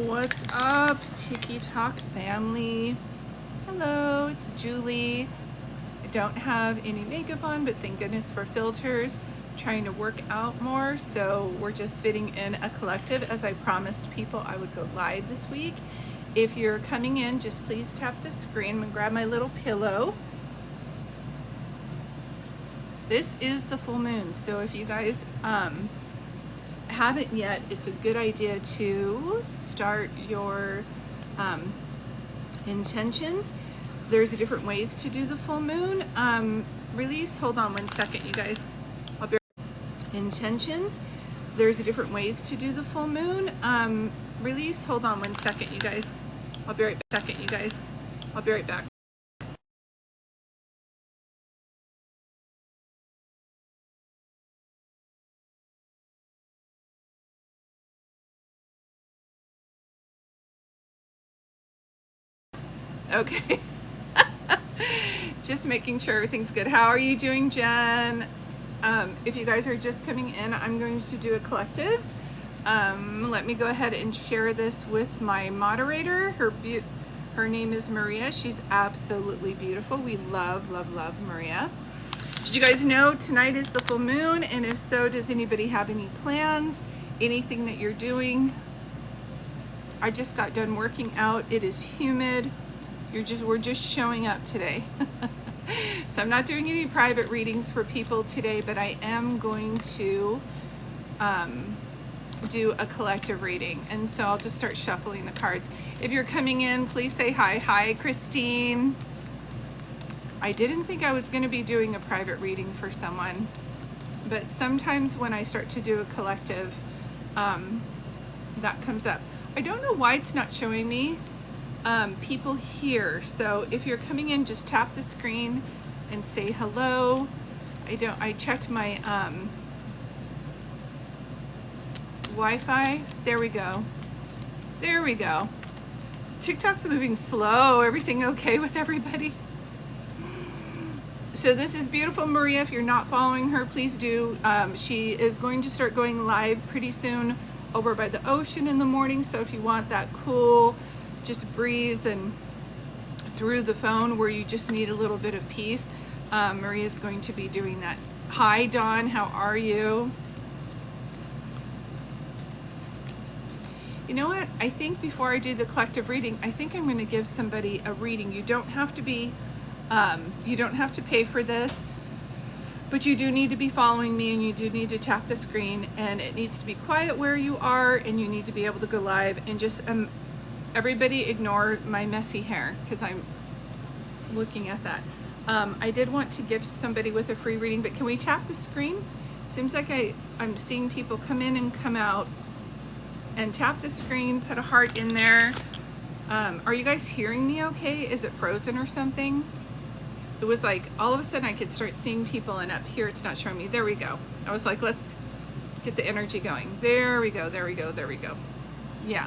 What's up, Tik Tok family? Hello, it's Julie. I don't have any makeup on, but thank goodness for filters. Trying to work out more, so we're just fitting in a collective as I promised people I would go live this week. If you're coming in, just please tap the screen. I'm gonna grab my little pillow. This is the full moon, so if you guys haven't yet, it's a good idea to start your intentions. There's different ways to do the full moon. Release, hold on one second, you guys. Intentions. There's different ways to do the full moon. Release, hold on one second, you guys. I'll be right back. I'll be right back. Okay. Just making sure everything's good. How are you doing, Jen? If you guys are just coming in, I'm going to do a collective. Let me go ahead and share this with my moderator. Her name is Maria. She's absolutely beautiful. We love Maria. Did you guys know tonight is the full moon? And if so, does anybody have any plans? Anything that you're doing? I just got done working out. It is humid. We're just showing up today. So I'm not doing any private readings for people today, but I am going to do a collective reading. And so I'll just start shuffling the cards. If you're coming in, please say hi. Hi, Christine. I didn't think I was going to be doing a private reading for someone, but sometimes when I start to do a collective, that comes up. I don't know why it's not showing me people here. So if you're coming in, just tap the screen and say hello. I checked my Wi-Fi. There we go. So TikTok's moving slow. Everything okay with everybody? So this is beautiful Maria. If you're not following her, please do. She is going to start going live pretty soon over by the ocean in the morning. So if you want that cool just breeze and through the phone where you just need a little bit of peace, Maria's going to be doing that. Hi Dawn, how are you? You know what? I think before I do the collective reading, I think I'm going to give somebody a reading. You don't have to be, you don't have to pay for this, but you do need to be following me and you do need to tap the screen, and it needs to be quiet where you are, and you need to be able to go live. And just everybody ignore my messy hair because I'm looking at that. I did want to give somebody with a free reading, but can we tap the screen? Seems like I'm seeing people come in and come out. And tap the screen, put a heart in there. Are you guys hearing me okay? Is it frozen or something? It was like all of a sudden I could start seeing people, and up here it's not showing me. There we go. I was like, let's get the energy going. There we go. Yeah.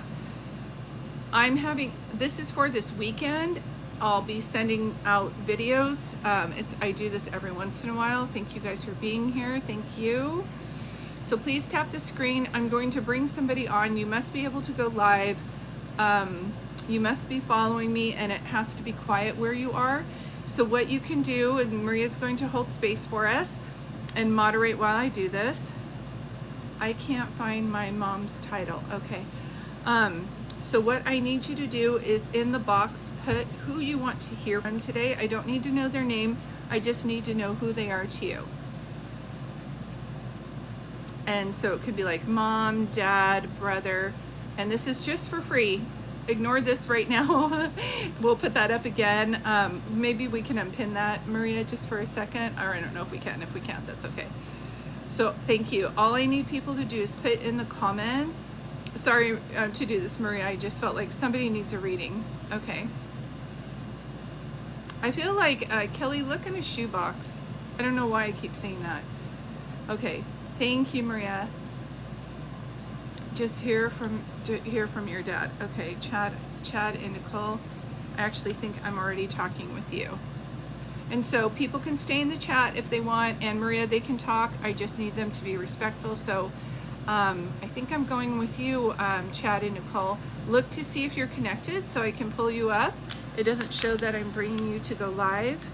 This is for this weekend. I'll be sending out videos. I do this every once in a while. Thank you guys for being here. Thank you. So please tap the screen. I'm going to bring somebody on. You must be able to go live. You must be following me, and it has to be quiet where you are. So what you can do, and Maria's going to hold space for us and moderate while I do this. I can't find my mom's title. Okay. So what I need you to do is in the box, put who you want to hear from today. I don't need to know their name. I just need to know who they are to you. And so it could be like mom, dad, brother, and this is just for free. Ignore this right now. We'll put that up again. Maybe we can unpin that, Maria, just for a second. Or I don't know if we can. If we can't, that's okay. So thank you. All I need people to do is put in the comments. Sorry to do this, Maria. I just felt like somebody needs a reading. Okay. I feel like, Kelly, look in a shoebox. I don't know why I keep saying that. Okay. Thank you, Maria. Just hear from your dad. Okay, Chad and Nicole. I actually think I'm already talking with you. And so people can stay in the chat if they want, and Maria, they can talk. I just need them to be respectful. So I think I'm going with you, Chad and Nicole. Look to see if you're connected so I can pull you up. It doesn't show that I'm bringing you to go live.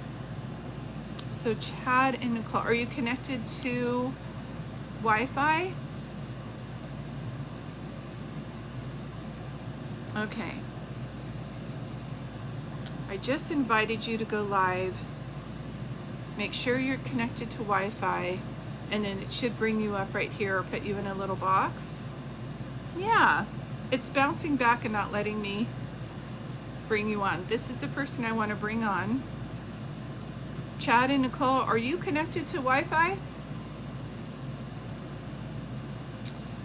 So Chad and Nicole, are you connected to Wi-Fi? Okay. I just invited you to go live. Make sure you're connected to Wi-Fi, and then it should bring you up right here or put you in a little box. Yeah, it's bouncing back and not letting me bring you on. This is the person I want to bring on. Chad and Nicole, are you connected to Wi-Fi?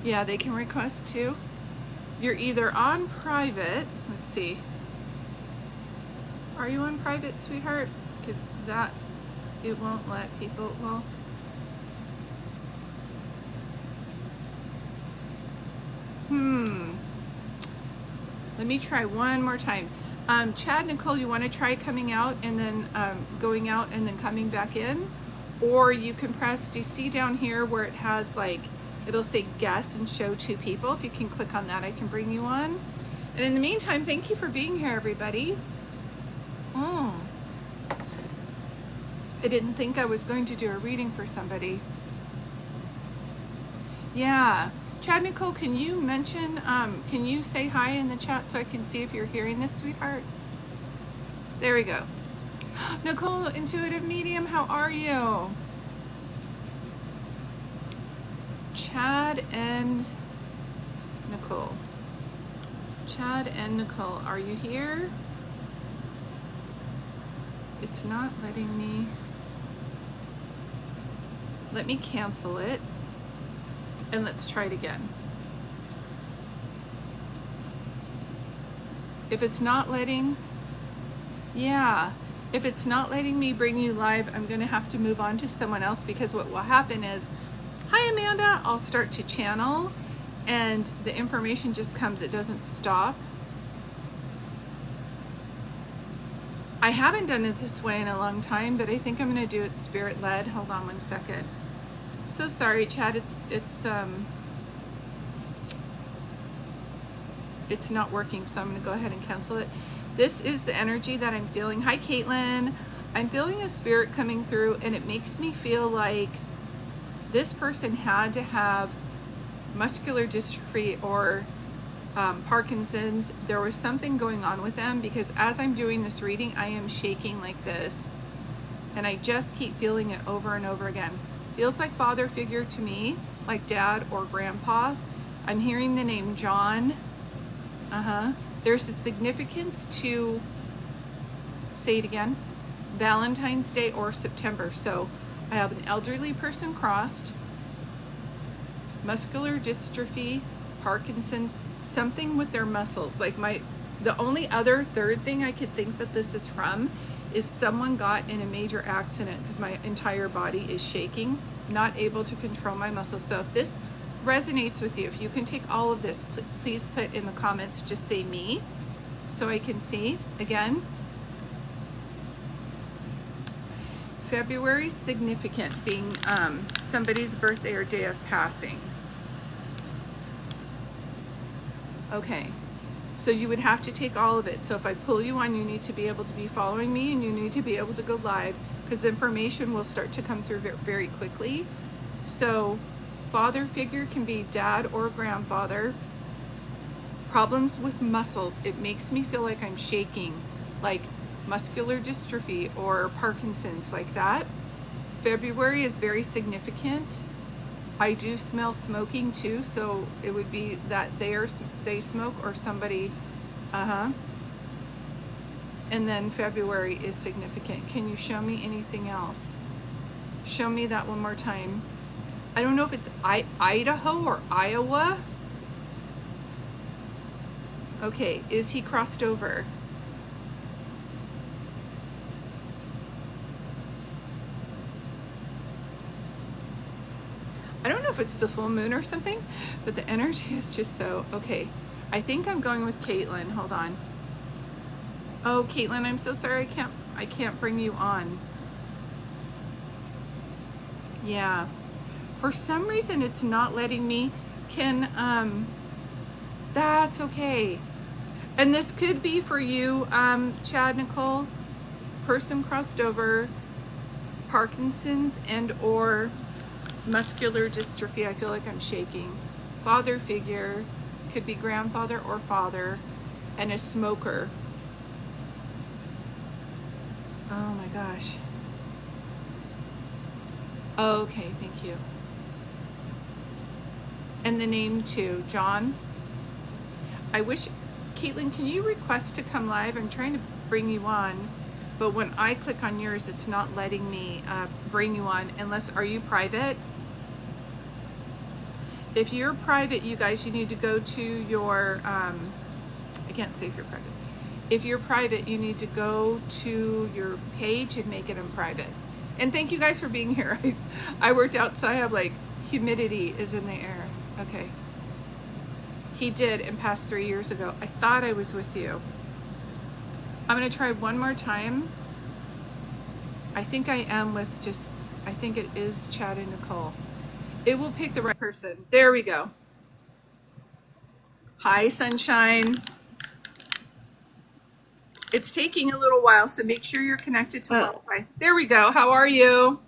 Yeah, they can request too. You're either on private, let's see. Are you on private, sweetheart? Because that, it won't let people, well. Let me try one more time. Chad, Nicole, you want to try coming out and then going out and then coming back in? Or you can press, do you see down here where it has like, it'll say guest and show 2 people. If you can click on that, I can bring you on. And in the meantime, thank you for being here, everybody. I didn't think I was going to do a reading for somebody. Yeah. Chad, Nicole, can you mention, can you say hi in the chat so I can see if you're hearing this, sweetheart? There we go. Nicole, intuitive medium, how are you? Chad and Nicole. Chad and Nicole, are you here? It's not letting me. Let me cancel it. And let's try it again. If it's not letting, yeah, if it's not letting me bring you live, I'm gonna have to move on to someone else, because what will happen is, hi Amanda, I'll start to channel and the information just comes, it doesn't stop. I haven't done it this way in a long time, but I think I'm gonna do it spirit led. Hold on one second. So sorry, Chad, it's not working, so I'm going to go ahead and cancel it. This is the energy that I'm feeling. Hi, Caitlin. I'm feeling a spirit coming through, and it makes me feel like this person had to have muscular dystrophy or Parkinson's. There was something going on with them, because as I'm doing this reading, I am shaking like this, and I just keep feeling it over and over again. Feels like father figure to me, like dad or grandpa. I'm hearing the name John. There's a significance to, say it again, Valentine's Day or September. So I have an elderly person crossed, muscular dystrophy, Parkinson's, something with their muscles. Like the only other third thing I could think that this is from is someone got in a major accident, because my entire body is shaking, not able to control my muscles. So if this resonates with you, if you can take all of this, please put in the comments, just say me, so I can see. Again, February significant, being somebody's birthday or day of passing. Okay. So you would have to take all of it. So if I pull you on, you need to be able to be following me, and you need to be able to go live, because information will start to come through very quickly. So father figure can be dad or grandfather. Problems with muscles. It makes me feel like I'm shaking, like muscular dystrophy or Parkinson's, like that. February is very significant. I do smell smoking too, so it would be that they smoke or somebody, and then February is significant. Can you show me anything else? Show me that one more time. I don't know if it's Idaho or Iowa. Okay, is he crossed over? I don't know if it's the full moon or something, but the energy is just so, okay. I think I'm going with Caitlin. Hold on. Oh, Caitlin, I'm so sorry. I can't bring you on. Yeah. For some reason, it's not letting me can, that's okay. And this could be for you, Chad, Nicole, person crossed over, Parkinson's and or muscular dystrophy. I feel like I'm shaking. Father figure, could be grandfather or father, and a smoker. Oh my gosh. Okay, thank you. And the name too, John. I wish, Caitlin, can you request to come live? I'm trying to bring you on, but when I click on yours, it's not letting me bring you on unless, are you private? If you're private, you guys, you need to go to your, I can't say if you're private. If you're private, you need to go to your page and make it in private. And thank you guys for being here. I worked out, so I have like, humidity is in the air. Okay. He did and passed 3 years ago. I thought I was with you. I'm going to try one more time. I think I am with just, I think it is Chad and Nicole. It will pick the right person. There we go. Hi, sunshine. It's taking a little while, so make sure you're connected to Wi-Fi. There we go. How are you?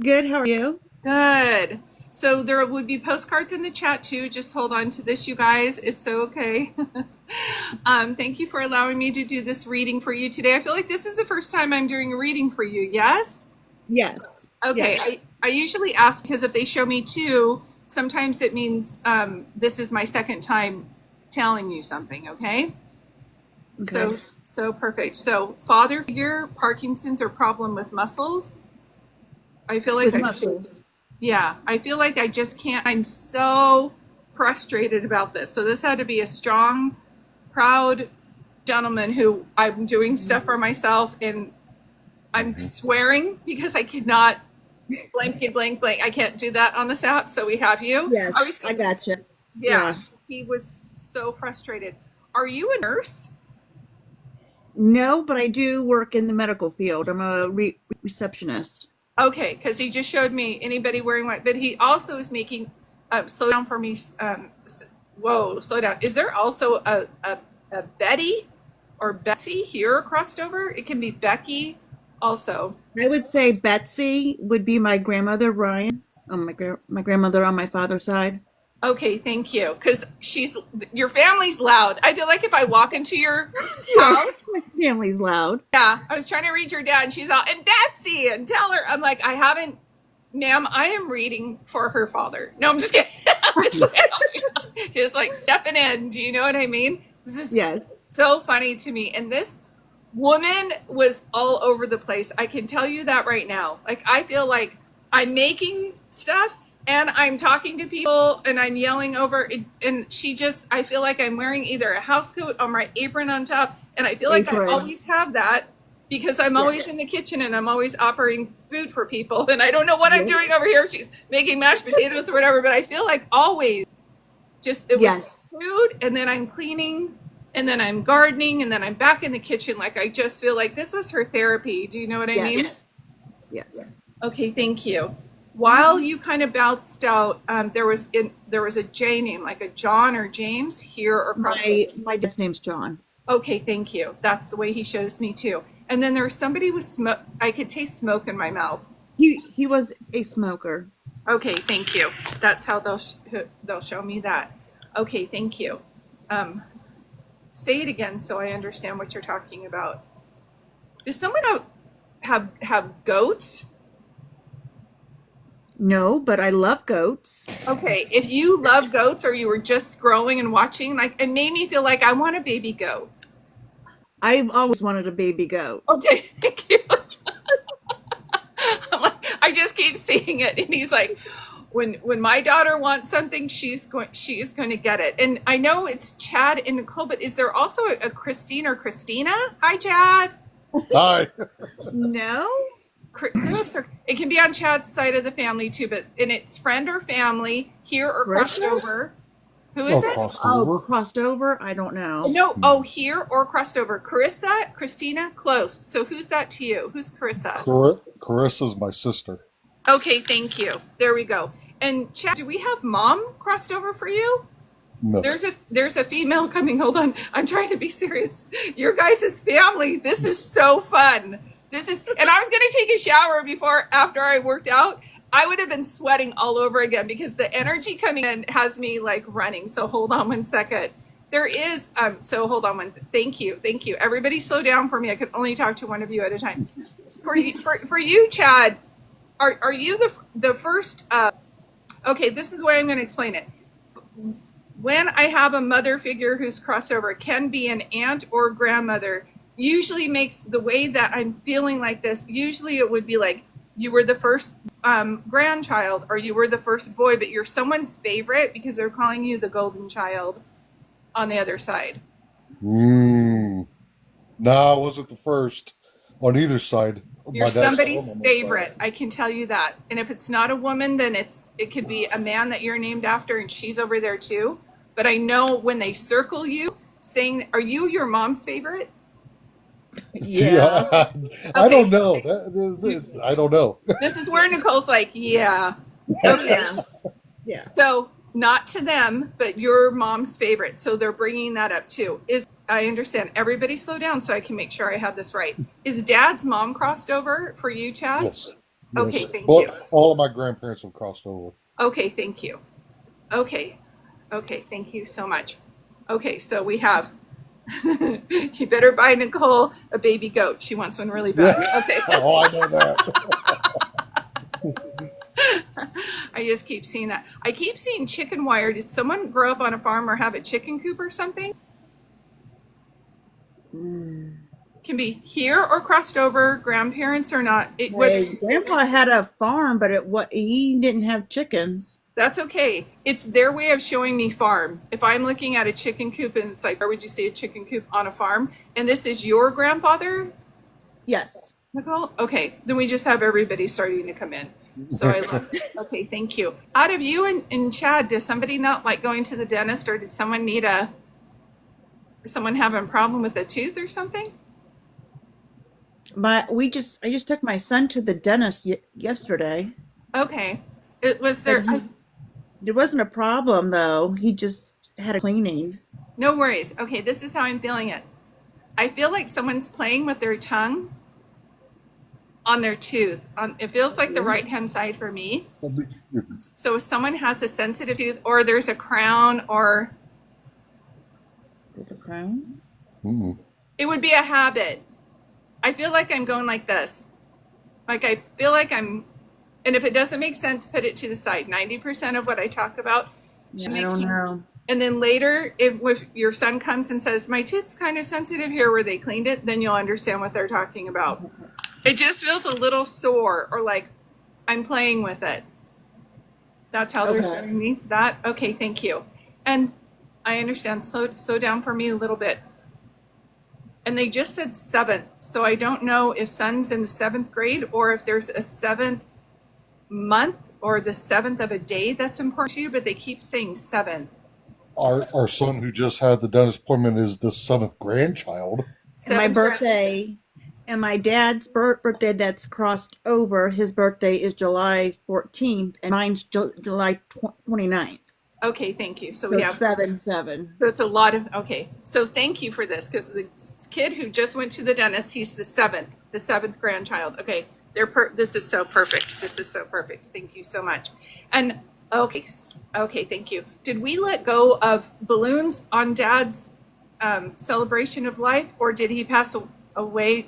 Good. How are you? Good. So there would be postcards in the chat too. Just hold on to this, you guys. It's so okay. Thank you for allowing me to do this reading for you today. I feel like this is the first time I'm doing a reading for you. Yes? Yes. Okay. Yes. I usually ask because if they show me two, sometimes it means this is my second time telling you something. Okay. Okay. So perfect. So father figure, Parkinson's or problem with muscles. I feel like With muscles. yeah, I feel like I just can't. I'm so frustrated about this. So this had to be a strong, proud gentleman who I'm doing stuff for myself and I'm swearing because I cannot blank, blank, blank. I can't do that on this app. So we have you. Yes, I gotcha. Yeah, he was so frustrated. Are you a nurse? No, but I do work in the medical field. I'm a receptionist. Okay, because he just showed me anybody wearing white, but he also is making, slow down for me. Whoa, slow down. Is there also a Betty or Betsy here crossed over? It can be Becky also. I would say Betsy would be my grandmother, Ryan. My grandmother on my father's side. Okay, thank you. Because your family's loud. I feel like if I walk into your house, My family's loud. yeah, I was trying to read your dad and she's all, and Betsy, and tell her, I'm like, I haven't, ma'am, I am reading for her father. No, I'm just kidding. Just like stepping in. Do you know what I mean? This is Yes. so funny to me. And this woman was all over the place. I can tell you that right now. Like, I feel like I'm making stuff and I'm talking to people and I'm yelling over it, and I feel like I'm wearing either a house coat or my apron on top. And I feel like I always have that because I'm always in the kitchen and I'm always offering food for people. And I don't know what I'm doing over here. She's making mashed potatoes or whatever, but I feel like always it was food, and then I'm cleaning, and then I'm gardening, and then I'm back in the kitchen. Like, I just feel like this was her therapy. Do you know what I mean? Yes. Okay, thank you. While you kind of bounced out, there was a J name, like a John or James here or across. My dad's name's John. Okay, thank you. That's the way he shows me too. And then there was somebody with smoke. I could taste smoke in my mouth. He was a smoker. Okay, thank you. That's how they'll show me that. Okay, thank you. Say it again so I understand what you're talking about. Does someone have goats? No, but I love goats. Okay, if you love goats or you were just scrolling and watching, like, it made me feel like I want a baby goat. I've always wanted a baby goat. Okay, thank you. I'm like, I just keep seeing it, and he's like, when my daughter wants something, she is going to get it. And I know it's Chad and Nicole, but is there also a Christine or Christina? Hi, Chad. Hi. No. Chris, it can be on Chad's side of the family too, and it's friend or family here or crossed over. Who is it? Crossed over? I don't know. No, here or crossed over. Carissa, Christina, close. So who's that to you? Who's Carissa? Carissa's my sister. Okay, thank you. There we go. And Chad, do we have mom crossed over for you? No. There's a female coming. Hold on. I'm trying to be serious. Your guys' family. This is so fun. And I was gonna take a shower after I worked out. I would have been sweating all over again because the energy coming in has me like running. So hold on one second. There is so hold on thank you. Everybody slow down for me. I can only talk to one of you at a time. For you, Chad, are you the first okay, this is why I'm gonna explain it. When I have a mother figure who's crossover, can be an aunt or grandmother, usually makes the way that I'm feeling like this, usually it would be like you were the first grandchild or you were the first boy, but you're someone's favorite because they're calling you the golden child on the other side. No, I wasn't the first on either side. You're somebody's favorite. I can tell you that. And if it's not a woman, then it could be a man that you're named after and she's over there too. But I know when they circle you saying, are you your mom's favorite? Yeah. I don't know. I don't know. This is where Nicole's like, yeah. Okay. Yeah. So not to them, but your mom's favorite. So they're bringing that up too. I understand. Everybody slow down so I can make sure I have this right. Is dad's mom crossed over for you, Chad? Yes. Okay, thank you. All of my grandparents have crossed over. Okay, thank you. Okay, thank you so much. Okay, so we have, you better buy Nicole a baby goat. She wants one really bad. Okay. Oh, I know that. I just keep seeing that. I keep seeing chicken wire. Did someone grow up on a farm or have a chicken coop or something? Can be here or crossed over, grandparents or not. Grandpa had a farm, but he didn't have chickens. That's okay. It's their way of showing me farm. If I'm looking at a chicken coop and it's like, where would you see a chicken coop on a farm? And this is your grandfather, Yes. Nicole? Okay, then we just have everybody starting to come in. So I love it. Okay, thank you. Out of you and Chad, does somebody not like going to the dentist, or does someone someone having a problem with a tooth or something? I just took my son to the dentist yesterday. Okay. There wasn't a problem though. He just had a cleaning. No worries. Okay, this is how I'm feeling it. I feel like someone's playing with their tongue on their tooth. It feels like the right-hand side for me. So if someone has a sensitive tooth, or there's a crown, or There's a crown? it would be a habit. I feel like I'm going like this. Like I feel like and if it doesn't make sense, put it to the side. 90% of what I talk about I makes don't sense. know. And then later, if your son comes and says, my tooth's kind of sensitive here where they cleaned it, then you'll understand what they're talking about. It just feels a little sore, or like I'm playing with it. That's how they're showing me that. Okay, thank you. And I understand. Slow down for me a little bit. And they just said 7th. So I don't know if son's in the 7th grade, or if there's a 7th month or the 7th of a day that's important to you, but they keep saying 7th. Our son who just had the dentist appointment is the 7th grandchild. And my birthday, and my dad's birthday that's crossed over, his birthday is July 14th, and mine's July 29th. Okay, thank you. So So we it's have 7/7. So it's a lot of, okay. So thank you for this, because the kid who just went to the dentist, he's the 7th grandchild. Okay, this is so perfect. This is so perfect. Thank you so much. And okay, thank you. Did we let go of balloons on Dad's celebration of life, or did he pass away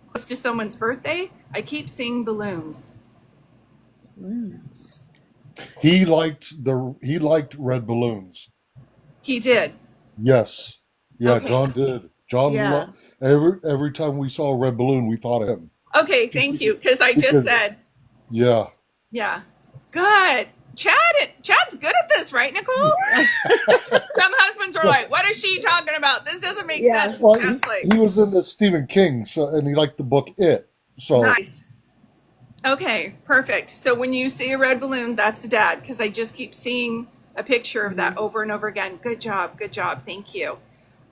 close to someone's birthday? I keep seeing balloons. He liked red balloons. He did. Yes. Yeah, Okay. John did. John Yeah. every time we saw a red balloon, we thought of him. Okay, thank you, because I just said, Yeah. yeah. Good. Chad's good at this, right, Nicole? Some husbands are like, what is she talking about? This doesn't make sense. Well, Chad's like, he was in the Stephen King, and he liked the book It. So nice. Okay, perfect. So when you see a red balloon, that's Dad, because I just keep seeing a picture of that over and over again. Good job. Thank you.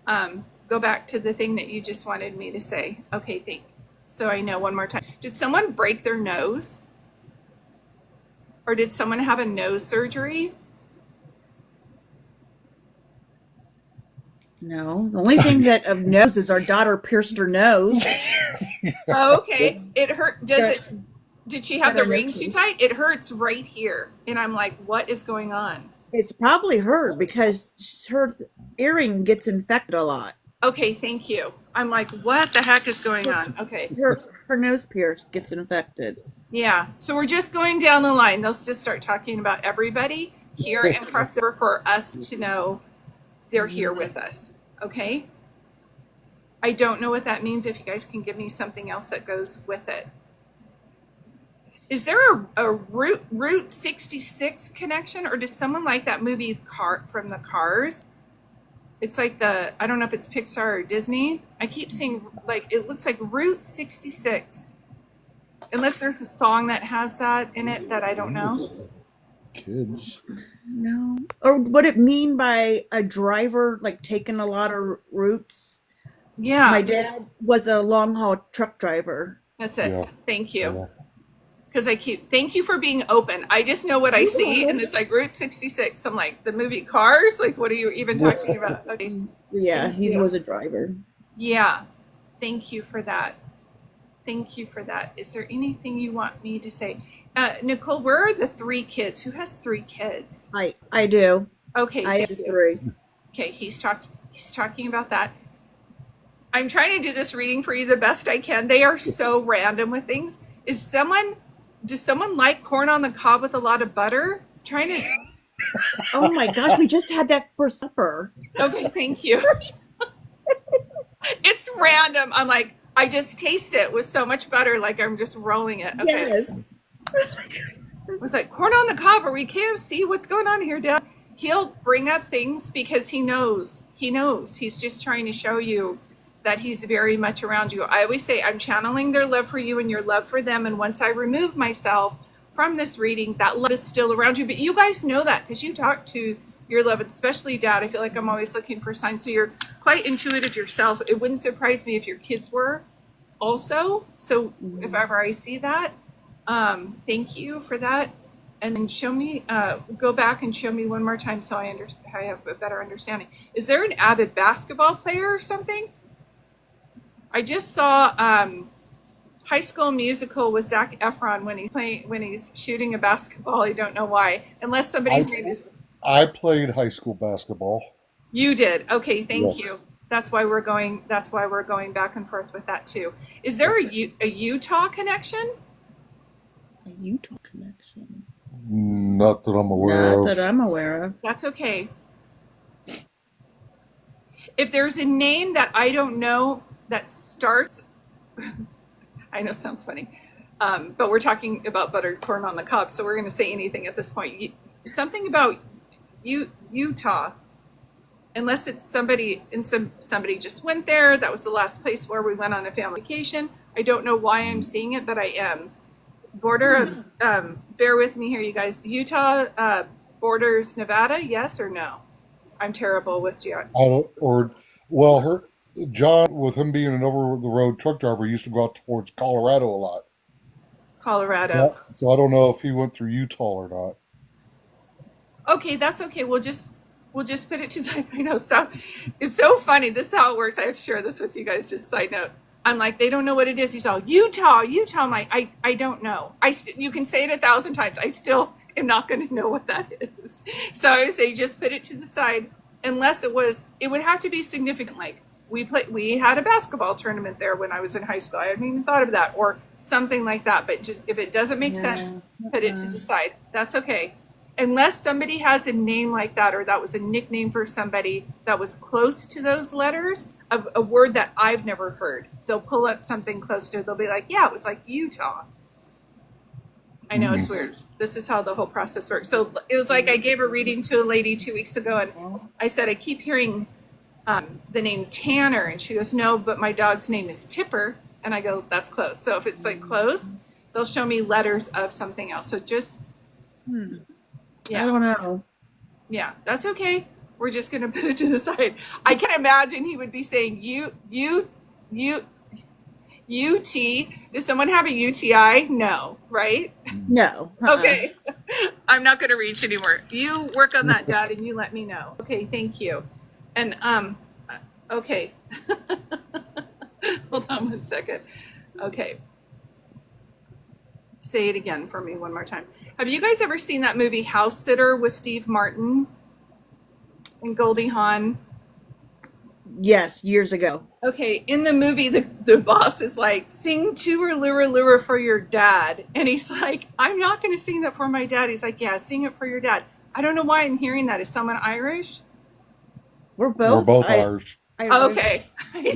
Go back to the thing that you just wanted me to say. Okay, so I know one more time. Did someone break their nose? Or did someone have a nose surgery? No, the only thing that of nose is our daughter pierced her nose. Oh, okay. It hurt. Did she have Got the her ring nose too pierced. tight? It hurts right here. And I'm like, what is going on? It's probably her because her earring gets infected a lot. Okay, thank you. I'm like, what the heck is going on? Okay. Her nose pierce gets infected. Yeah. So we're just going down the line. They'll just start talking about everybody here and cross over for us to know they're here with us. Okay. I don't know what that means. If you guys can give me something else that goes with it. Is there a Route 66 connection, or does someone like that movie Car from the Cars? It's like I don't know if it's Pixar or Disney. I keep seeing, like, it looks like Route 66. Unless there's a song that has that in it that I don't know. Kids. No. Or would it mean by a driver like taking a lot of routes? Yeah, My dad was a long haul truck driver. that's it. Yeah. Thank you. Yeah. Because thank you for being open. I just know what I see, and it's like Route 66. I'm like, the movie Cars? Like, what are you even talking about? Okay. Yeah, he was a driver. Yeah. Thank you for that. Thank you for that. Is there anything you want me to say? Nicole, where are the 3 kids? Who has 3 kids? I do. Okay, I thank have you. 3. Okay, he's talking about that. I'm trying to do this reading for you the best I can. They are so random with things. Does someone like corn on the cob with a lot of butter? Trying to. Oh my gosh, we just had that for supper. Okay, thank you. It's random. I'm like, I just taste it with so much butter, like I'm just rolling it. Okay. Yes. I was like, corn on the cob, are we KFC? What's going on here, Dad? He'll bring up things because he knows. He knows. He's just trying to show you that he's very much around you. I always say, I'm channeling their love for you and your love for them. And once I remove myself from this reading, that love is still around you. But you guys know that because you talk to your love, especially Dad. I feel like I'm always looking for signs. So you're quite intuitive yourself. It wouldn't surprise me if your kids were also. So if ever I see that, thank you for that. And then show me, go back and show me one more time so I have a better understanding. Is there an avid basketball player or something? I just saw High School Musical with Zac Efron when he's shooting a basketball. I don't know why, unless somebody's name is. I played high school basketball. You did. Okay, thank Yes. you. That's why we're going back and forth with that too. Is there a Utah connection? A Utah connection. Not that I'm aware Not of. that I'm aware of. That's okay. If there's a name that I don't know that starts, I know it sounds funny, but we're talking about buttered corn on the cob, so we're going to say anything at this point. Something about Utah, unless it's somebody just went there. That was the last place where we went on a family vacation. I don't know why I'm seeing it, but I am. Border of, bear with me here, you guys. Utah borders Nevada, yes or no? I'm terrible with I don't, or well, John, with him being an over the road truck driver, used to go out towards Colorado a lot. Colorado. So I don't know if he went through Utah or not. Okay, that's okay. We'll just put it to side. I know, stop. It's so funny. This is how it works. I have to share this with you guys. Just side note. I'm like, they don't know what it is. He's all Utah. I'm like, I don't know. You can say it 1,000 times. I still am not going to know what that is. So I would say just put it to the side, unless it would have to be significant. Like we had a basketball tournament there when I was in high school. I hadn't even thought of that, or something like that. But just if it doesn't make sense, put it to the side. That's okay. Unless somebody has a name like that, or that was a nickname for somebody that was close to those letters, a word that I've never heard. They'll pull up something close to it. They'll be like, yeah, it was like Utah. I know it's weird. This is how the whole process works. So it was like I gave a reading to a lady 2 weeks ago, and I said, I keep hearing the name Tanner. And she goes, no, but my dog's name is Tipper. And I go, that's close. So if it's like close, they'll show me letters of something else. So just, I don't know. yeah, that's okay. We're just going to put it to the side. I can imagine he would be saying, Does someone have a UTI? No, right? No. Okay. I'm not going to reach anymore. You work on that, Dad, and you let me know. Okay, thank you. And okay. Hold on one second. Okay. Say it again for me one more time. Have you guys ever seen that movie House Sitter with Steve Martin and Goldie Hawn? Yes, years ago. Okay, in the movie, the boss is like, sing Tour Lura Lura for your dad. And he's like, I'm not going to sing that for my dad. He's like, yeah, sing it for your dad. I don't know why I'm hearing that. Is someone Irish? We're We're both. both Irish. Okay.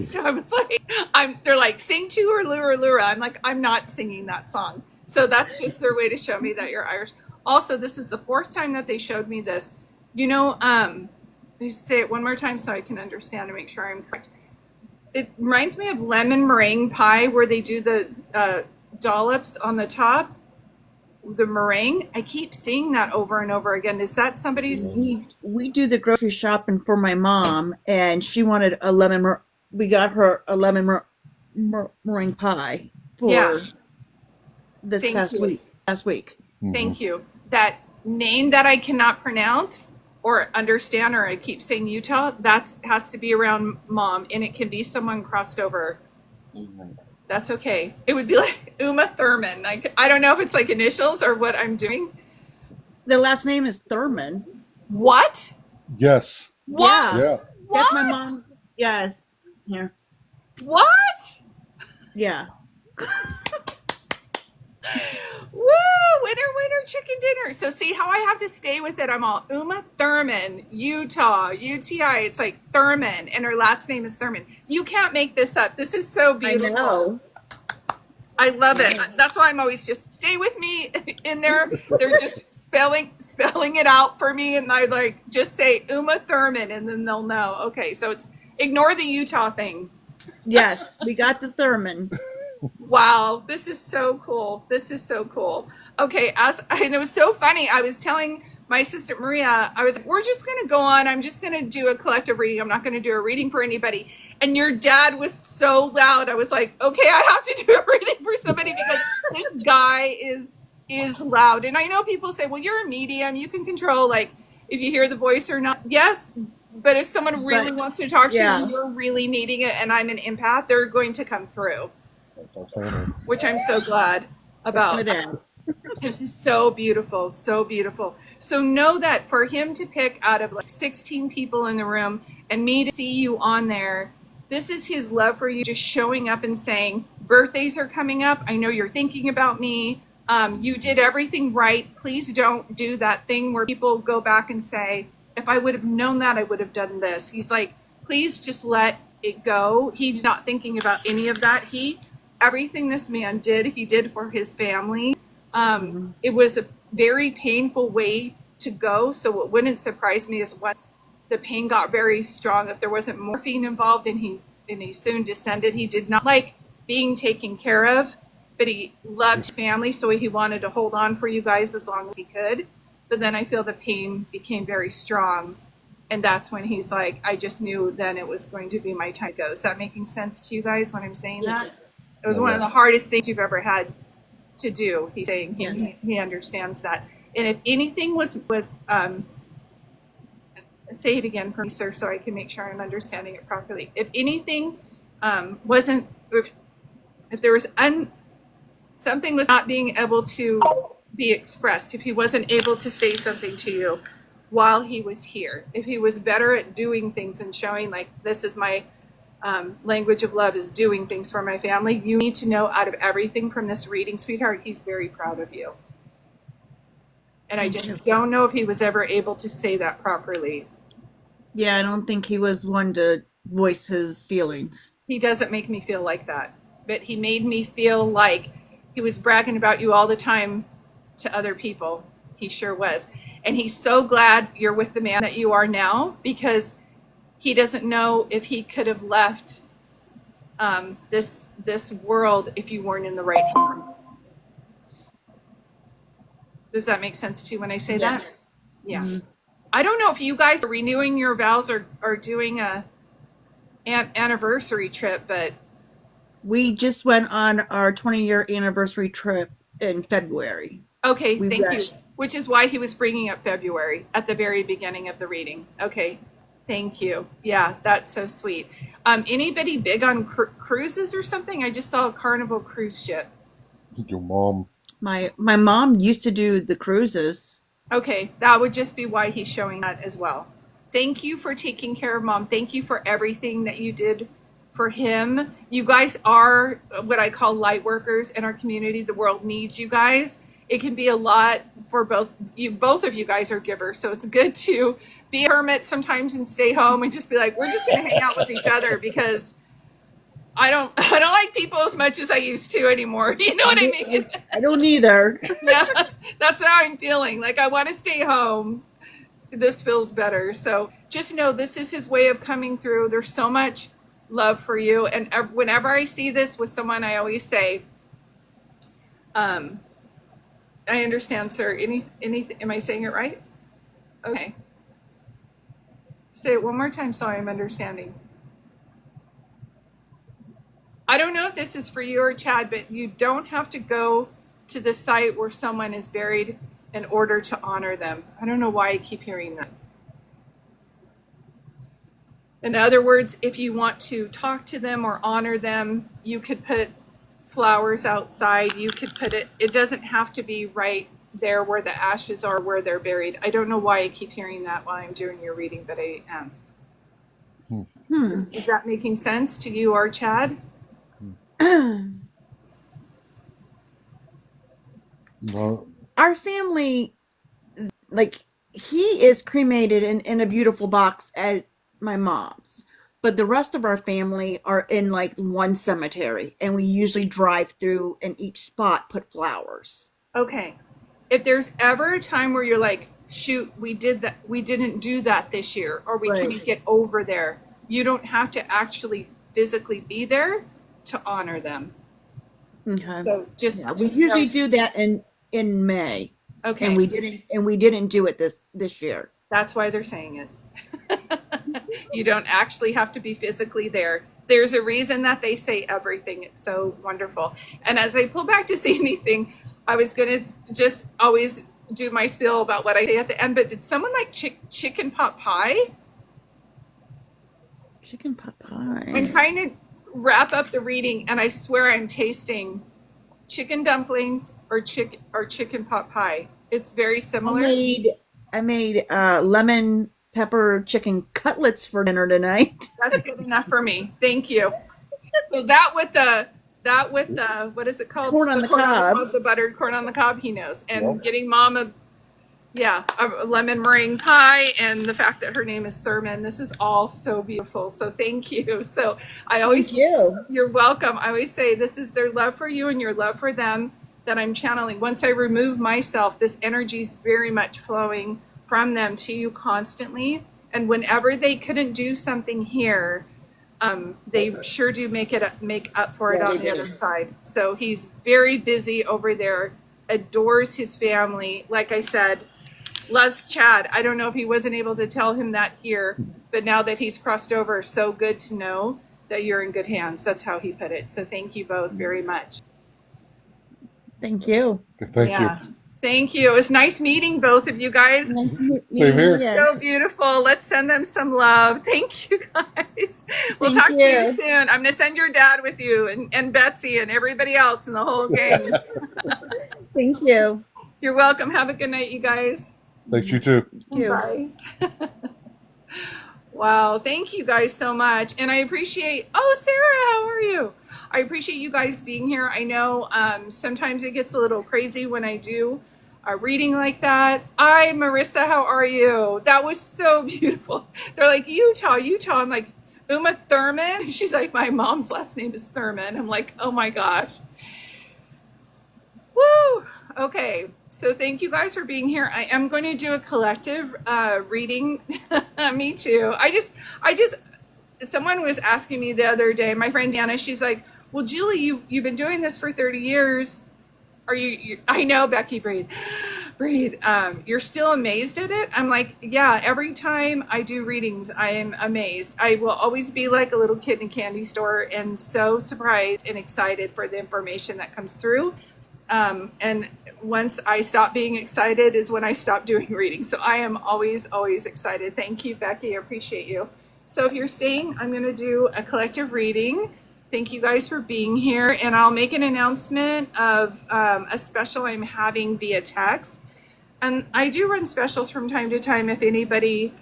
So I was like, they're like, sing Tour Lura Lura. I'm like, I'm not singing that song. So that's just their way to show me that you're Irish. Also, this is the fourth time that they showed me this. You know, let me say it one more time so I can understand and make sure I'm correct. It reminds me of lemon meringue pie where they do the dollops on the top, the meringue. I keep seeing that over and over again. Is that somebody's? We do the grocery shopping for my mom, and she wanted a lemon. We got her a lemon meringue pie for Yeah. this Thank past you. week. Last week. Thank you. That name that I cannot pronounce or understand, or I keep saying Utah, that has to be around Mom, and it can be someone crossed over. That's okay. It would be like Uma Thurman. I don't know if it's like initials or what I'm doing. The last name is Thurman. What? Yes. What? Yeah. What? That's my mom. Yes. Here. What? Yeah. Woo! Winner, chicken dinner. So see how I have to stay with it. I'm all Uma Thurman, Utah, UTI. It's like Thurman, and her last name is Thurman. You can't make this up. This is so beautiful. I know. I love it. That's why I'm always just stay with me in there. They're just spelling it out for me, and I like just say Uma Thurman, and then they'll know. Okay, so it's ignore the Utah thing. Yes, we got the Thurman. Wow, this is so cool. This is so cool. Okay, and it was so funny. I was telling my sister Maria, I was like, we're just going to go on. I'm just going to do a collective reading. I'm not going to do a reading for anybody. And your dad was so loud. I was like, okay, I have to do a reading for somebody because this guy is loud. And I know people say, well, you're a medium. You can control like if you hear the voice or not. Yes, but if someone really wants to talk to you and you're really needing it and I'm an empath, they're going to come through. Which I'm so glad about. This is so beautiful, so beautiful. So know that for him to pick out of like 16 people in the room and me to see you on there, this is his love for you, just showing up and saying, birthdays are coming up. I know you're thinking about me. You did everything right. Please don't do that thing where people go back and say, if I would have known that, I would have done this. He's like, please just let it go. He's not thinking about any of that. Everything this man did, he did for his family. It was a very painful way to go. So it wouldn't surprise me as once the pain got very strong, if there wasn't morphine involved and he soon descended. He did not like being taken care of, but he loved family. So he wanted to hold on for you guys as long as he could. But then I feel the pain became very strong. And that's when he's like, I just knew then it was going to be my time to go. Is that making sense to you guys when I'm saying that? It was one of the hardest things you've ever had to do. He's saying he understands that. And if anything was say it again for me, sir, so I can make sure I'm understanding it properly. If anything wasn't, if there was something was not being able to be expressed, if he wasn't able to say something to you while he was here, if he was better at doing things and showing like, this is my language of love, is doing things for my family, you need to know out of everything from this reading, sweetheart, he's very proud of you. And I just don't know if he was ever able to say that properly. Yeah, I don't think he was one to voice his feelings. He doesn't make me feel like that, but he made me feel like he was bragging about you all the time to other people. He sure was. And he's so glad you're with the man that you are now, because he doesn't know if he could have left this world if you weren't in the right hand. Does that make sense to you when I say that? Yeah. Mm-hmm. I don't know if you guys are renewing your vows or doing a anniversary trip, but We just went on our 20-year anniversary trip in February. Okay, We thank you. went. Which is why he was bringing up February at the very beginning of the reading. Okay, thank you. Yeah, that's so sweet. Anybody big on cruises or something? I just saw a Carnival cruise ship. Your mom. My mom used to do the cruises. Okay, that would just be why he's showing that as well. Thank you for taking care of mom. Thank you for everything that you did for him. You guys are what I call light workers in our community. The world needs you guys. It can be a lot for both you. Both of you guys are givers, so it's good to be a hermit sometimes and stay home and just be like, we're just going to hang out with each other because I don't like people as much as I used to anymore. You know what I mean? I don't either. Yeah, that's how I'm feeling. Like I want to stay home. This feels better. So just know this is his way of coming through. There's so much love for you. And whenever I see this with someone, I always say, I understand, sir. Anything, am I saying it right? Okay. Say it one more time so I'm understanding. I don't know if this is for you or Chad, but you don't have to go to the site where someone is buried in order to honor them. I don't know why I keep hearing that. In other words, if you want to talk to them or honor them, you could put flowers outside. You could put it, it doesn't have to be right there where the ashes are, where they're buried. I don't know why I keep hearing that while I'm doing your reading, but I am. Is that making sense to you or Chad? No. Our family, like, he is cremated in a beautiful box at my mom's, but the rest of our family are in like one cemetery, and we usually drive through and each spot put flowers. Okay. If there's ever a time where you're like, shoot, we didn't do that this year, or we Right. couldn't get over there, you don't have to actually physically be there to honor them. Okay. So just, Yeah, we just know, usually do that in May, okay, and we didn't do it this year. that's why they're saying it. You don't actually have to be physically there. There's a reason that they say everything. It's so wonderful. And as I pull back to say anything, I was going to just always do my spiel about what I say at the end, but did someone like chicken pot pie? Chicken pot I'm pie. trying to wrap up the reading, and I swear I'm tasting chicken dumplings or chicken pot pie. It's very I similar. made I made lemon pepper chicken cutlets for dinner tonight. That's good enough for me. Thank you. So that with the what is it called? Corn on the cob. The buttered corn on the cob. He knows, and Yep. getting mom a lemon meringue pie, and the fact that her name is Thurman. This is all so beautiful. So thank you. So I always, Thank you. you're welcome. I always say this is their love for you and your love for them that I'm channeling. Once I remove myself, this energy is very much flowing from them to you constantly. And whenever they couldn't do something here, they sure do make up for it Yeah, on they the other do. side. So he's very busy over there, adores his family. Like I said, loves Chad. I don't know if he wasn't able to tell him that here, but now that he's crossed over, so good to know that you're in good hands. That's how he put it. So thank you both very much. Thank you. Thank Yeah. Thank you. It was nice meeting both of you guys. Nice Same meeting here. you again. So beautiful. Let's send them some love. Thank you guys. We'll Thank talk to you you. soon. I'm going to send your dad with you and Betsy and everybody else in the whole gang. Thank you. You're welcome. Have a good night, you guys. Thanks, you too. Too. Bye. Wow. Thank you guys so much. And I appreciate, oh, Sarah, how are you? I appreciate you guys being here. I know sometimes it gets a little crazy when I do a reading like that. Hi, Marissa, how are you? That was so beautiful. They're like, Utah, Utah. I'm like, Uma Thurman? She's like, my mom's last name is Thurman. I'm like, oh my gosh. Woo! Okay, so thank you guys for being here. I am going to do a collective reading. Me too. Someone was asking me the other day, my friend Dana, she's like, well, Julie, you've been doing this for 30 years. Are you I know, Becky, breathe. Breathe. You're still amazed at it? I'm like, yeah, every time I do readings, I am amazed. I will always be like a little kid in a candy store and so surprised and excited for the information that comes through. And once I stop being excited is when I stop doing readings. So I am always, always excited. Thank you, Becky. I appreciate you. So if you're staying, I'm going to do a collective reading. Thank you guys for being here. And I'll make an announcement of a special I'm having via text. And I do run specials from time to time if anybody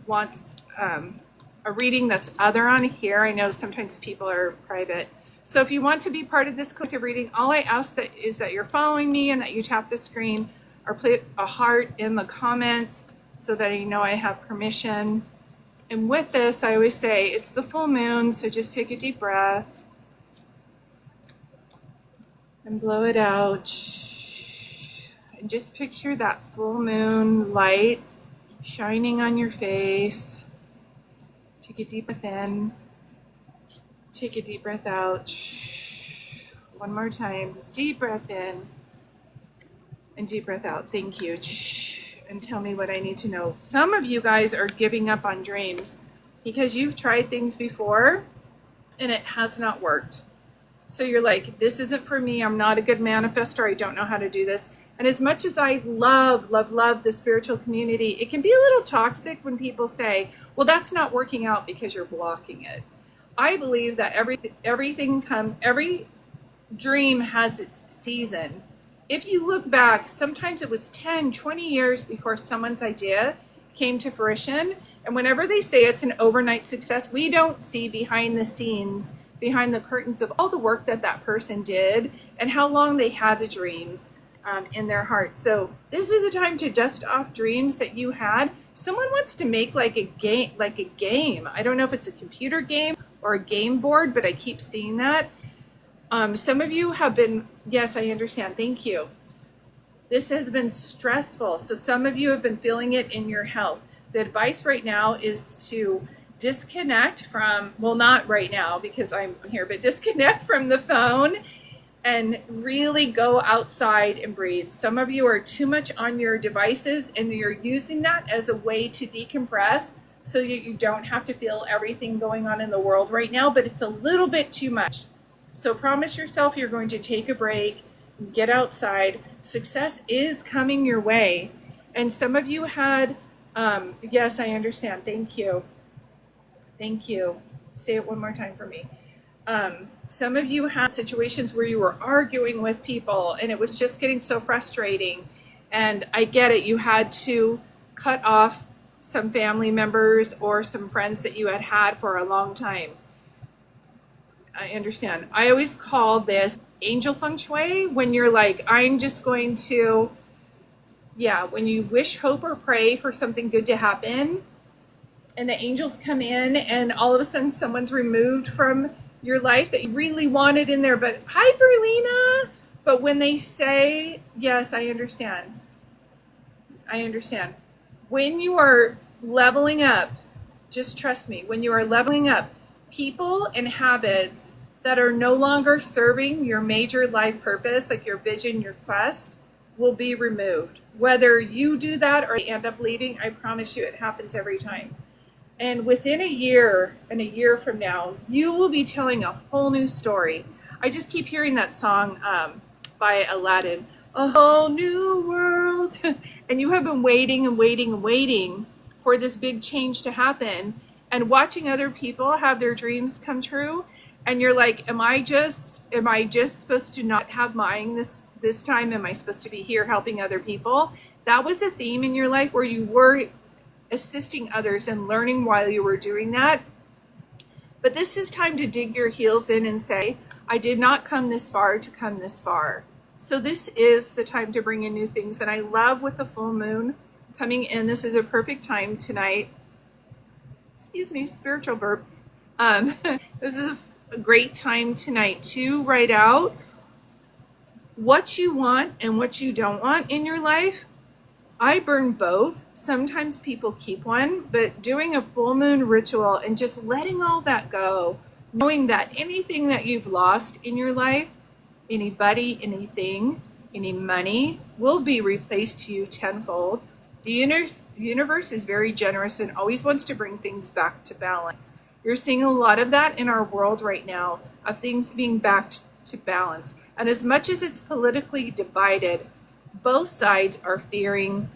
wants a reading that's other on here. I know sometimes people are private. So if you want to be part of this collective reading, all I ask that is that you're following me and that you tap the screen or put a heart in the comments so that I know I have permission. And with this, I always say it's the full moon, so just take a deep breath and blow it out. And just picture that full moon light shining on your face. Take a deep breath in. Take a deep breath out. One more time. Deep breath in and deep breath out. Thank you. And tell me what I need to know. Some of you guys are giving up on dreams because you've tried things before and it has not worked. So you're like, this isn't for me. I'm not a good manifestor. I don't know how to do this. And as much as I love the spiritual community, it can be a little toxic when people say, well, that's not working out because you're blocking it. I believe that every dream has its season. If you look back, sometimes it was 10, 20 years before someone's idea came to fruition. And whenever they say it's an overnight success, we don't see behind the scenes, behind the curtains of all the work that that person did and how long they had the dream in their heart. So this is a time to dust off dreams that you had. Someone wants to make like a game. I don't know if it's a computer game or a game board, but I keep seeing that. Some of you have been, yes, I understand. Thank you. This has been stressful. So some of you have been feeling it in your health. The advice right now is to disconnect from, well, not right now because I'm here, but disconnect from the phone and really go outside and breathe. Some of you are too much on your devices and you're using that as a way to decompress so that you don't have to feel everything going on in the world right now, but it's a little bit too much. So promise yourself you're going to take a break, get outside. Success is coming your way. And some of you had, yes, I understand. Thank you. Thank you. Say it one more time for me. Some of you had situations where you were arguing with people and it was just getting so frustrating. And I get it. You had to cut off some family members or some friends that you had had for a long time. I understand. I always call this angel feng shui when you're like, I'm just going to, when you wish, hope, or pray for something good to happen and the angels come in and all of a sudden someone's removed from your life that you really wanted in there. But hi, Berlina. But when they say, yes, I understand. I understand. When you are leveling up, just trust me, when you are leveling up, people and habits that are no longer serving your major life purpose, like your vision, your quest, will be removed. Whether you do that or end up leaving, I promise you it happens every time. And within a year and a year from now, you will be telling a whole new story. I just keep hearing that song by Aladdin, A Whole New World. And you have been waiting and waiting and waiting for this big change to happen and watching other people have their dreams come true. And you're like, am I just supposed to not have mine this time? Am I supposed to be here helping other people? That was a theme in your life where you were assisting others and learning while you were doing that. But this is time to dig your heels in and say, I did not come this far to come this far. So this is the time to bring in new things. And I love with the full moon coming in, this is a perfect time tonight. Excuse me, spiritual burp. This is a great time tonight to write out what you want and what you don't want in your life. I burn both. Sometimes people keep one, but doing a full moon ritual and just letting all that go, knowing that anything that you've lost in your life, anybody, anything, Any money will be replaced to you tenfold. The universe is very generous and always wants to bring things back to balance. You're seeing a lot of that in our world right now, of things being back to balance. And as much as it's politically divided, both sides are fearing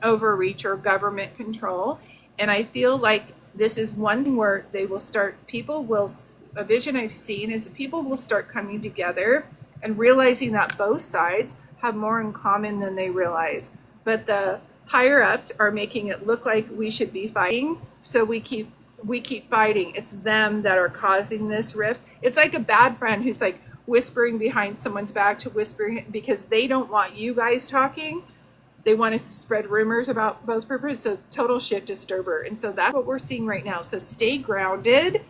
overreach or government control. And I feel like this is one where they will start, a vision I've seen is that people will start coming together and realizing that both sides have more in common than they realize. But the higher ups are making it look like we should be fighting, so we keep fighting. It's them that are causing this rift. It's like a bad friend who's like whispering behind someone's back to whisper because they don't want you guys talking. They want to spread rumors about both purposes. So total shit disturber. And so that's what we're seeing right now. So stay grounded.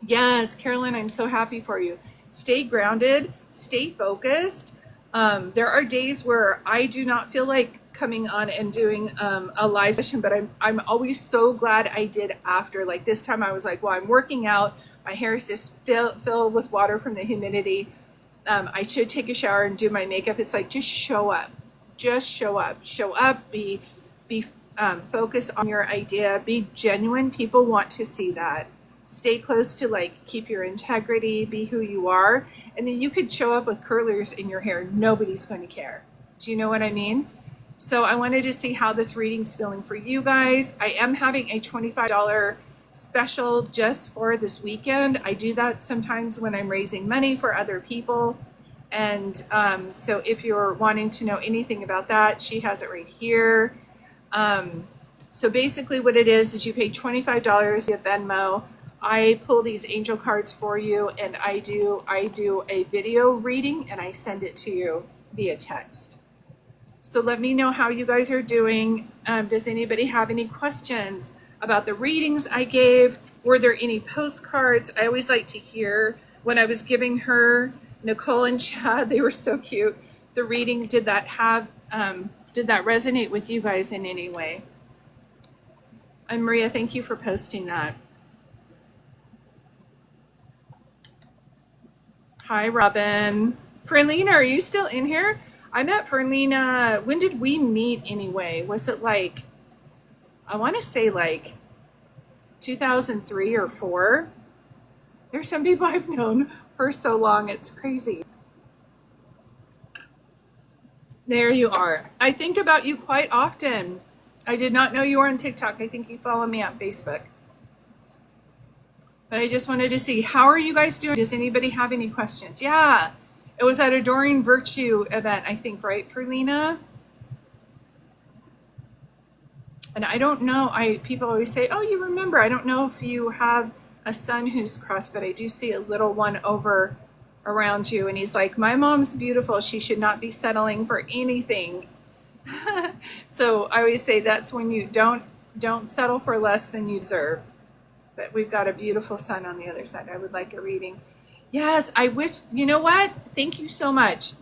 Yes, Carolyn, I'm so happy for you. Stay grounded, stay focused. There are days where I do not feel like coming on and doing a live session, but I'm always so glad I did after. Like this time I was like, well, I'm working out. My hair is just filled with water from the humidity. I should take a shower and do my makeup. It's like, just show up. Just show up. Show up. Be focused on your idea. Be genuine. People want to see that. Stay close to, like, keep your integrity. Be who you are. And then you could show up with curlers in your hair. Nobody's going to care. Do you know what I mean? So I wanted to see how this reading's feeling for you guys. I am having a $25 special just for this weekend. I do that sometimes when I'm raising money for other people. And so if you're wanting to know anything about that, she has it right here. So basically what it is you pay $25 via Venmo. I pull these angel cards for you, and I do a video reading, and I send it to you via text. So let me know how you guys are doing. Does anybody have any questions about the readings I gave? Were there any postcards? I always like to hear when I was giving her, Nicole and Chad, they were so cute. The reading, did that resonate with you guys in any way? And Maria, thank you for posting that. Hi, Robin. Ferlina, are you still in here? I met Ferlina, when did we meet anyway? Was it like, I want to say like 2003 or 4? There's some people I've known for so long, it's crazy. There you are. I think about you quite often. I did not know you were on TikTok. I think you follow me on Facebook. But I just wanted to see, how are you guys doing? Does anybody have any questions? Yeah, it was at Adoring Virtue event, I think, right, Ferlina? And I don't know, people always say, oh, you remember. I don't know if you have a son who's crossed, but I do see a little one over around you. And he's like, my mom's beautiful. She should not be settling for anything. So I always say that's when you don't settle for less than you deserve. But we've got a beautiful son on the other side. I would like a reading. Yes, I wish, you know what? Thank you so much.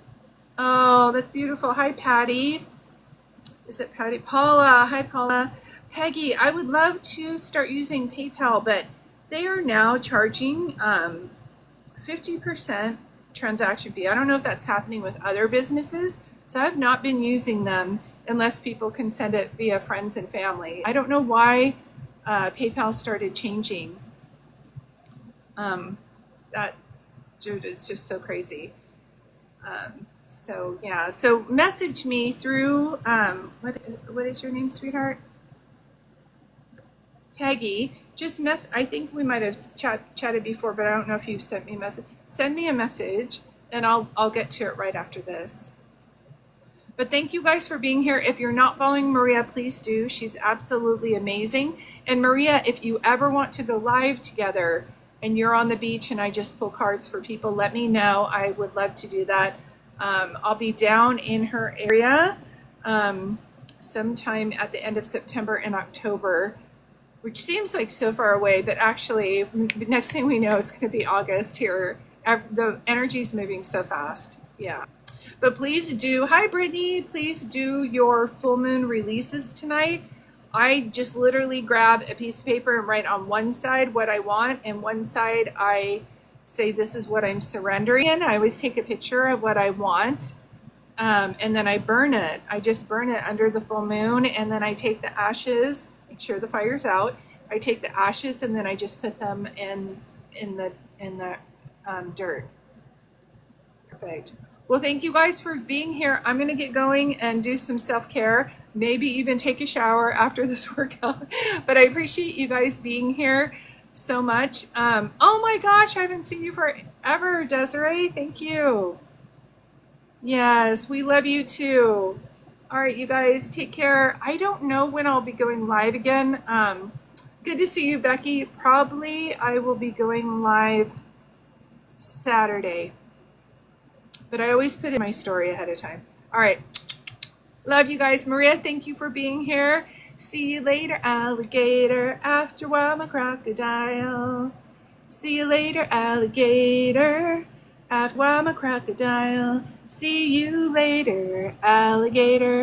Oh, that's beautiful. Hi, Patty. Is it Patty? Paula. Hi, Paula. Peggy, I would love to start using PayPal, but they are now charging 50% transaction fee. I don't know if that's happening with other businesses. So I've not been using them unless people can send it via friends and family. I don't know why PayPal started changing. That is just so crazy. So yeah, so message me through, what is your name, sweetheart? Peggy. I think we might have chatted before, but I don't know if you've sent me a message. Send me a message and I'll get to it right after this. But thank you guys for being here. If you're not following Maria, please do. She's absolutely amazing. And Maria, if you ever want to go live together and you're on the beach and I just pull cards for people, let me know. I would love to do that. I'll be down in her area sometime at the end of September and October, which seems like so far away, but actually next thing we know, it's going to be August here. The energy's moving so fast. Yeah. But please do, hi Brittany, please do your full moon releases tonight. I just literally grab a piece of paper and write on one side what I want, and one side I say this is what I'm surrendering in. I always take a picture of what I want, and then I burn it. I just burn it under the full moon, and then I take the ashes, make sure the fire's out. I take the ashes and then I just put them in the dirt. Perfect. Well, thank you guys for being here. I'm going to get going and do some self-care, maybe even take a shower after this workout. But I appreciate you guys being here so much. Oh my gosh, I haven't seen you forever, Desiree. Thank you. Yes, we love you too. All right, you guys, take care. I don't know when I'll be going live again. Good to see you, Becky. Probably I will be going live Saturday, but I always put in my story ahead of time. All right. Love you guys. Maria, thank you for being here. See you later, alligator. After a while, my crocodile. See you later, alligator. After a while, my crocodile. See you later, alligator.